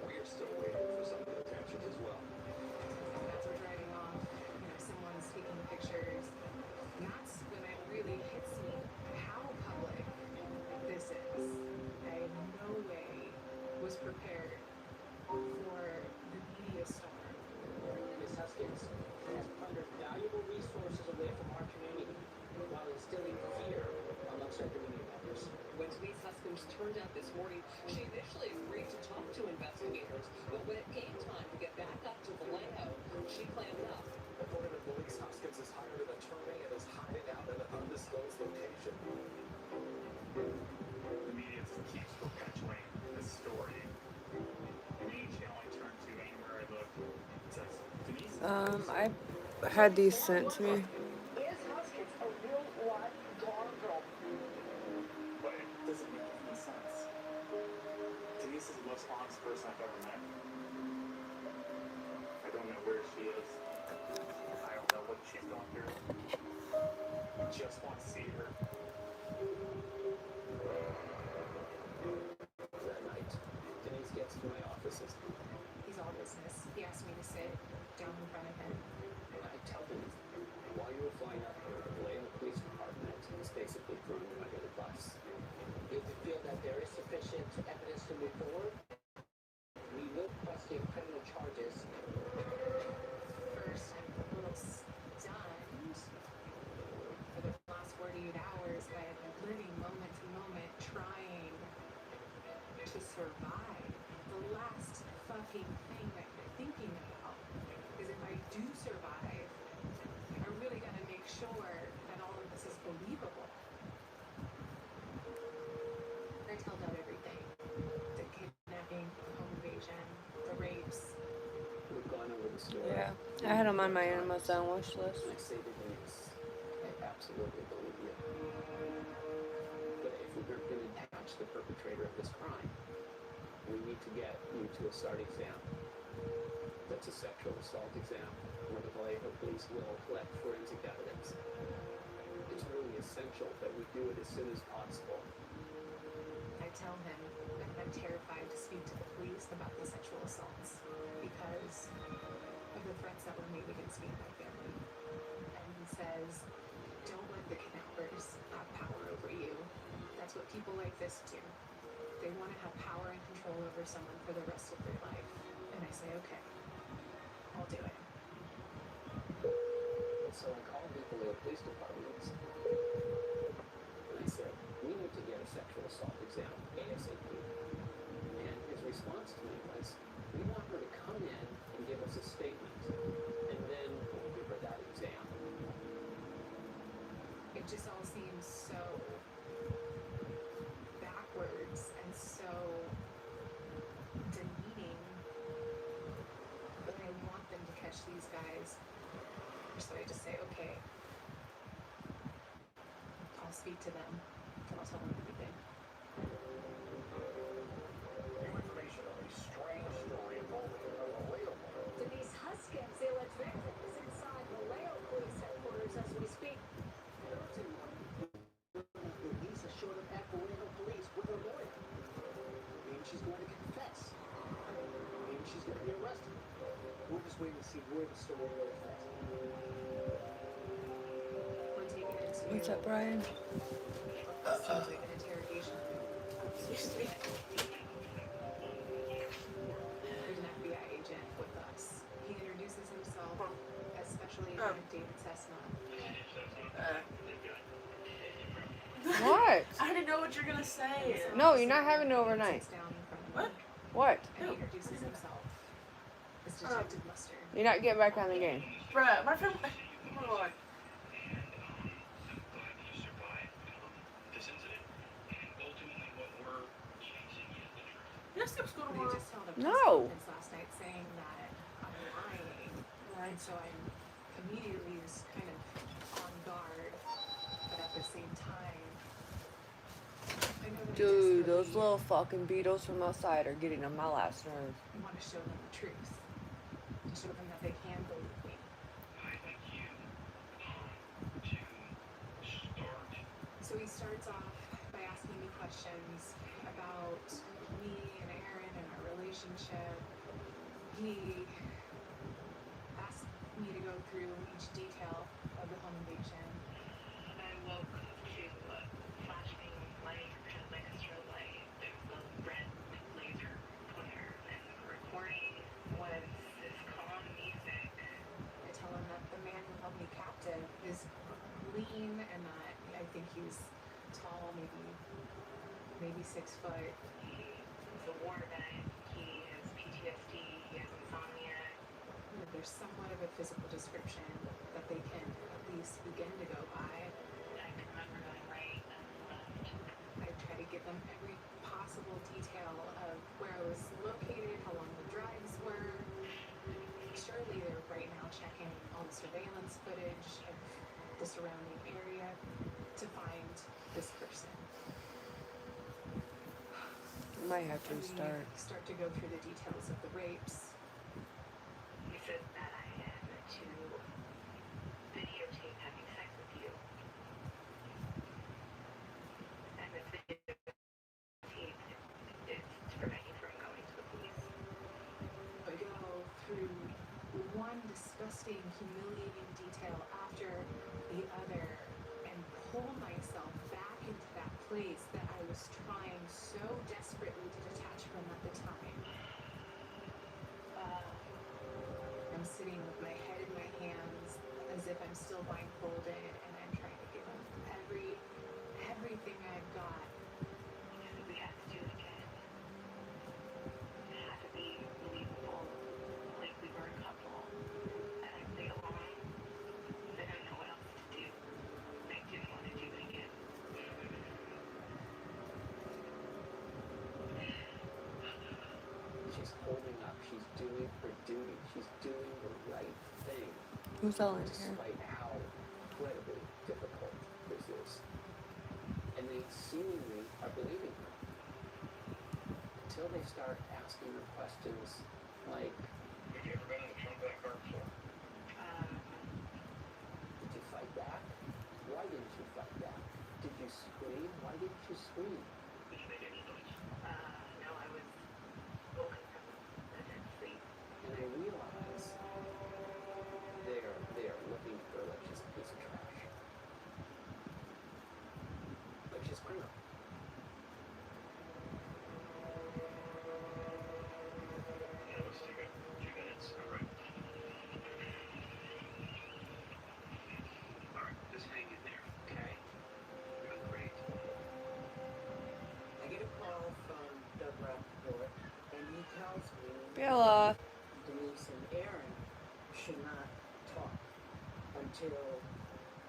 E: We are still waiting for some of the answers as well.
K: And as we're driving off, someone's taking pictures. And that's when it really hits me how public this is. I in no way was prepared for the media storm.
J: Ms. Huskins has plundered valuable resources away from our community while instilling fear amongst our community members.
L: When Denise Huskins turned up this morning, she initially agreed to talk to investigators, but when it came time to get back up to Vallejo, she clammed up.
E: According to police, Hoskins has hired an attorney and is hiding out in an undisclosed location.
F: The media just keeps perpetuating this story. And each only turn to anywhere I look. It says, Denise.
A: I had these sent to me.
D: Is Huskins a real live gone girl?
F: But it doesn't make any sense. Denise is the most honest person I've ever met. I don't know where she is. I don't know what she's going through. I just want to see her.
J: That night, Denise gets to my office.
K: He's all business. He asked me to sit down in front of him.
J: And I tell Denise, while you were flying up here, the Vallejo Police Department is basically throwing you under the bus. If we feel that there is sufficient evidence to move forward, we will prosecute criminal charges.
K: First, I'm a little stunned. For the last 48 hours, I've been living moment to moment, trying to survive. The last fucking thing that you're thinking about is if I do survive, I really gotta make sure that all of this is believable. I tell Dad everything. The kidnapping, the home invasion, the rapes.
J: We've gone over the story.
A: Yeah, I had them on my Amazon wish list.
J: And I say to Denise, I absolutely believe you. But if we're going to catch the perpetrator of this crime, we need to get you to a SART exam. That's a sexual assault exam where the Vallejo police will collect forensic evidence. It's really essential that we do it as soon as possible.
K: I tell him that I'm terrified to speak to the police about the sexual assaults because of the threats that were made against me and my family. And he says, don't let the kidnappers have power over you. That's what people like this do. They want to have power and control over someone for the rest of their life. And I say, okay, I'll do it.
J: So I called the Vallejo Police Department and I said, we need to get a sexual assault exam ASAP. And his response to me was, we want her to come in and give us a statement. And then we'll give her that exam. wait and see where the story really falls.
K: When taken into
A: What's up, Brian?
K: what seems like an interrogation room. Excuse me. There's an FBI agent with us. He introduces himself as Special Agent David Cessna.
A: What?
B: I didn't know what you're gonna say.
A: No, you're not having it overnight.
K: Sits down in front of
B: What?
K: me,
A: What?
K: and he introduces himself as Detective Mustard.
A: You're not getting back on the game.
B: Bruh, my friend. Come on. Did I skip school
K: They
B: tomorrow?
K: just held a press
A: No.
K: conference last night saying that I'm lying, and so I'm immediately just kind of on guard, but at the same time, I know that
A: Dude,
K: I
A: those
K: just
A: little fucking beetles from outside are getting on my last nerve.
K: want to show them the truth, to show them that they can believe me. So he starts off by asking me questions about me and Aaron and our relationship. He asked me to go through each detail of the home invasion.
M: I woke to flashing light and like a strobe light. There was a red laser pointer, and the recording was this calm music.
K: I tell him that the man who held me captive is lean and that I think he's tall, maybe 6 foot.
M: He's a war vet. He has PTSD. He has insomnia.
K: There's somewhat of a physical description that they can at least begin to go by.
M: I can remember going right and left.
K: I try to give them every possible detail of where I was located, how long the drives were. Surely they're right now checking all the surveillance footage of the surrounding area to find this person.
A: Might have to
K: And we
A: start.
K: to go through the details of the rapes.
M: He said that I had to videotape having sex with you. And this videotape is to prevent you from going to the police.
K: I go through one disgusting, humiliating detail after the other and pull myself back into that place that I was trying so desperately to detach from at the time. I'm sitting with my head in my hands as if I'm still blindfolded, and I'm trying to give them everything I've got.
M: We have to do it again. It had to be believable, like we were a couple. And I stayed alone. I didn't know what else to do. I didn't want to do it again.
J: She's holding up. She's doing her duty. She's doing the right thing.
A: Who's all in here?
J: Despite how incredibly difficult this is. And they seemingly are believing her. Until they start asking her questions like,
E: Have you ever been in a comeback car before?
J: did you fight back? Why didn't you fight back? Did you scream? Why didn't you scream?
M: Did you make any noise? No, I was woken from a dead sleep.
J: And they realize they're looking at her like she's a piece of trash. Like she's a criminal.
E: Yeah, let's take a few minutes. All right.
I: Alright, just hang in there, okay? You're doing great.
H: I get a call from Doug Rappaport, and he tells me
A: Bella.
H: Denise and Aaron should not talk until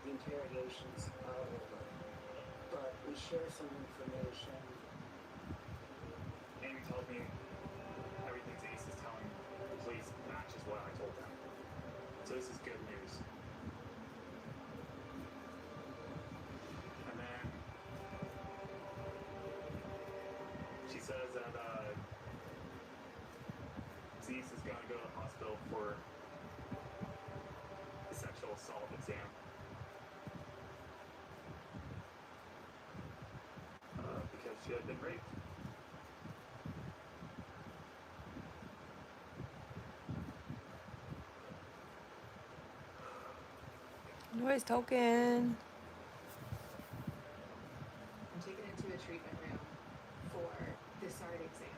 H: the interrogations are over. But we share some information.
F: Amy told me everything Ace is telling the police matches what I told them. So this is good news. And then she says that Zeus is gonna go to the hospital for a sexual assault exam. Because she had been raped.
A: Nobody's talking.
K: I'm taken into a treatment room for this art exam.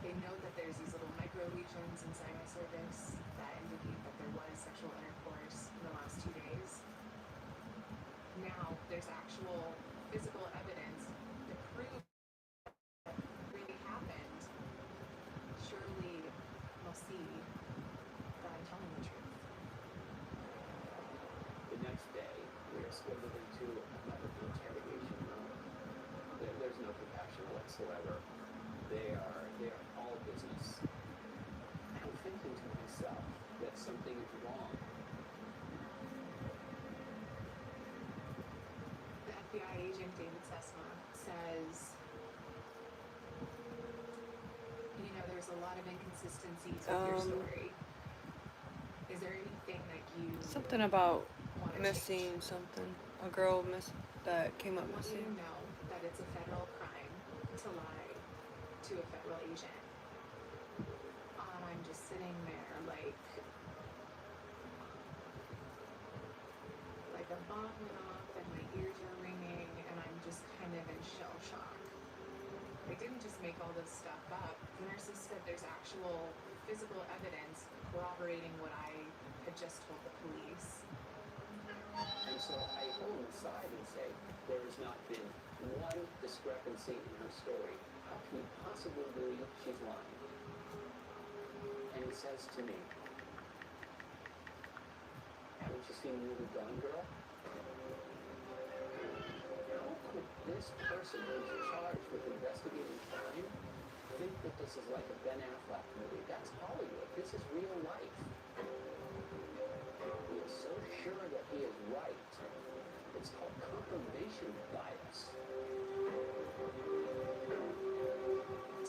K: They note that there's these little micro lesions inside my cervix that indicate that there was sexual intercourse in the last 2 days. Now there's actual physical evidence to prove that really happened. Surely they'll see that I'm telling the truth.
J: The next day, we are escorted into a medical interrogation room. There's no compassion whatsoever. They are all business. I'm thinking to myself that something is wrong.
K: The FBI agent David Sesma says, you know, there's a lot of inconsistencies with your story. Is there anything that you
A: Something about
K: want to
A: missing
K: change?
A: something. A girl that came up
K: I want you
A: missing.
K: to know that it's a federal crime to lie to a federal agent. I'm just sitting there like a bomb went off and my ears are ringing and I'm just kind of in shell shock. I didn't just make all this stuff up. The nurses said there's actual physical evidence corroborating what I had just told the police.
J: And so I pull him aside and say, there has not been one discrepancy in her story. How can you possibly believe she's lying? And he says to me, haven't you seen the movie Gone Girl? How could this person who's charged with investigating crime think that this is like a Ben Affleck movie? That's Hollywood. This is real life. He is so sure that he is right. It's called confirmation bias.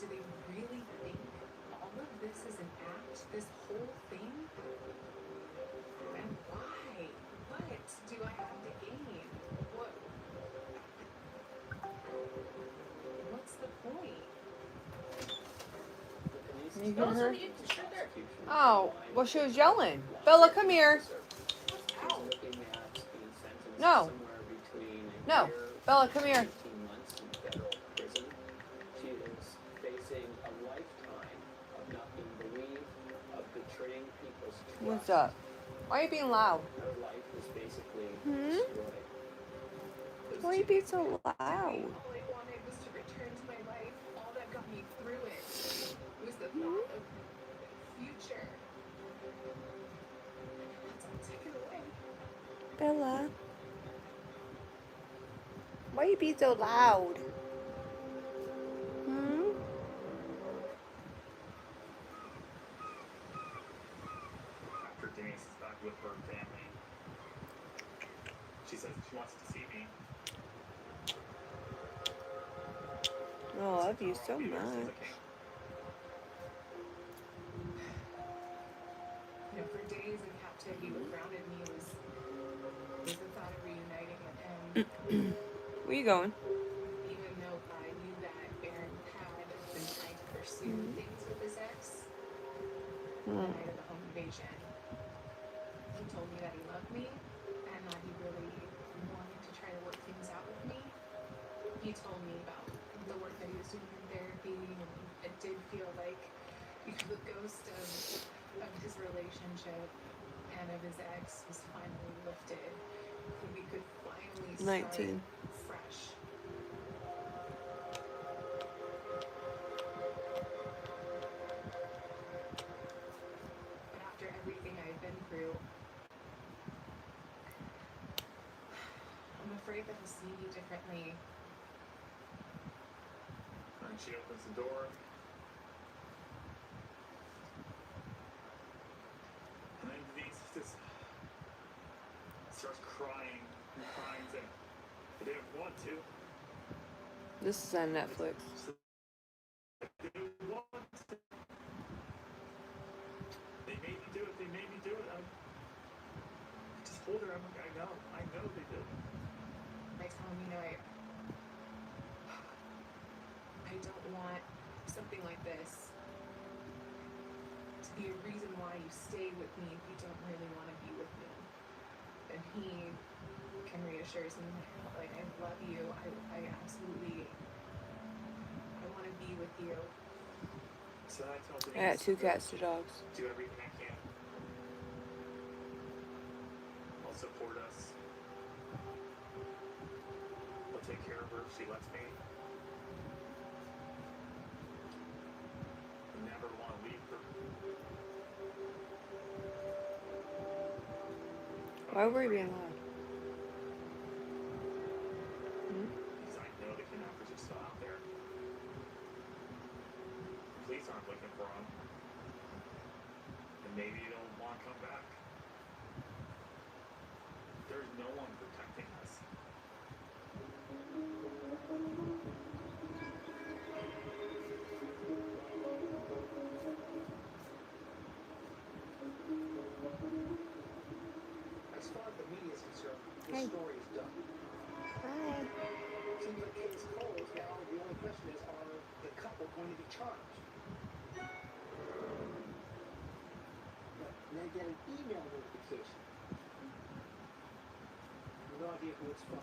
K: Do they really think all of this is an act? This whole thing? And why? What do I have to gain? What's the point?
A: You hear
B: Those
A: her?
B: are the sugar.
A: Oh, well, she was yelling. Bella, come here.
B: Ow.
A: No. No. Bella, come here.
J: 18 months in federal prison. She is facing a lifetime of not being believed, of betraying people's trust.
A: What's up? Why are you being loud?
J: Her life is basically
A: Hmm?
J: destroyed.
A: Why are you being so loud?
K: All I wanted was to return to my life. All that got me through it was the thought of the future. That's all taken away.
A: Bella. Why are you being so loud? Hmm?
F: After Denise is back with her family, she says she wants to see me.
A: I love you so much.
K: You know, for days in captivity, what grounded me was the thought of reuniting with him.
A: Where you going?
K: Even though I knew that Aaron had been trying to pursue things with his ex, the night of the home invasion, he told me that he loved me and that he really wanted to try to work things out with me. He told me about the work that he was doing in therapy, and it did feel like the ghost of his relationship and of his ex was finally lifted. We could finally start
A: 19.
K: fresh. But after everything I've been through, I'm afraid that he'll see me differently.
F: And she opens the door. And then Denise just starts crying and crying and I didn't want to.
A: This is on Netflix.
F: I didn't want to. They made me do it. They made me do it. I just told her. I'm like, I know they did.
K: I tell him, you know, I don't want something like this to be a reason why you stay with me if you don't really want to be with me. and he can reassure me, like, I love you. I absolutely, I want to be with you.
F: So I told
A: I got
F: Denise
A: 2 cats, 2 dogs.
F: do everything I can. I'll support us. I'll take care of her if she lets me. I never want to leave her.
A: Why were you being loud?
F: Because I know the kidnappers are still out there. Police aren't looking for them. And maybe they'll want to come back. There's no one protecting us.
G: As far as the media is concerned, the
A: Hey.
G: story is done.
A: Hi.
G: Seems like case closed. Now the only question is, are the couple going to be charged? But they get an email notification. No idea who it's from.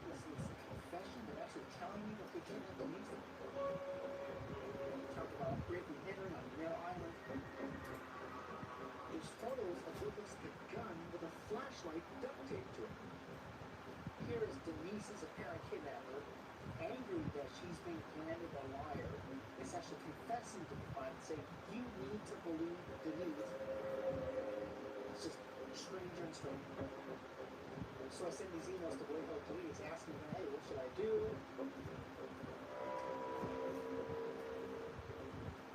G: This is a confession. They're actually telling me that they kidnapped the music. Talk about breaking and entering on Mare Island. There's photos of what looks like a gun with a flashlight duct taped to it. Here is Denise's apparent kidnapper, angry that she's being branded a liar, is actually confessing to the crime, saying, "You need to believe Denise." It's just stranger and stranger. So I send these emails to Boyhood Police asking them, "Hey, what should I do?"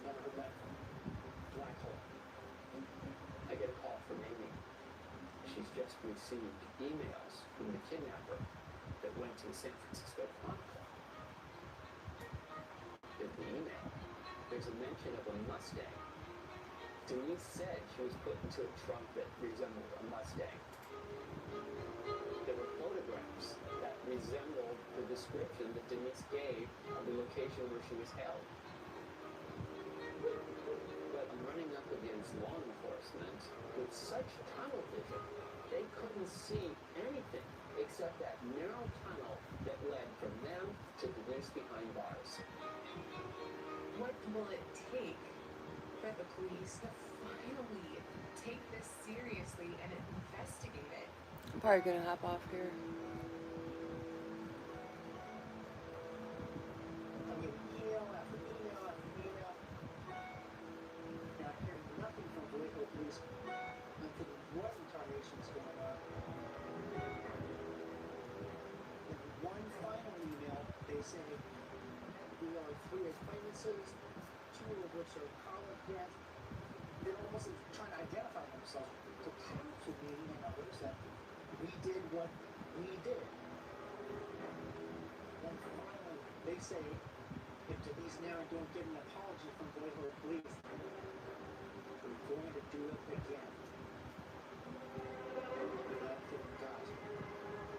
G: Never heard back from them. Black hole.
J: I get a call from Amy. She's just received emails from the kidnapper that went to the San Francisco Chronicle. In the email, there's a mention of a Mustang. Denise said she was put into a trunk that resembled a Mustang. There were photographs that resembled the description that Denise gave of the location where she was held. But I'm running up against law enforcement with such tunnel vision, they couldn't see anything except that narrow tunnel that led from them to Denise behind bars.
K: What will it take for the police to finally take this seriously and investigate it?
A: I'm probably gonna hop off here.
G: I'm getting email after email after email. Now hearing nothing from Boyhood Police. I'm thinking, what incarnation is going on? In one final email, they say, "We are 3 acquaintances, 2 of which are college grads." They're almost trying to identify themselves to prove to me and others that we did what we did. Then finally, they say, if Denise and Aaron don't get an apology from Boyhood Police, we're going to do it again. I'm thinking, guys,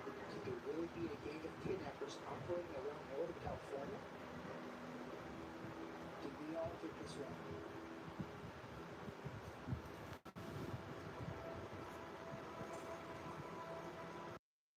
G: could there really be a gang of kidnappers operating around Northern California? Did we all get this wrong?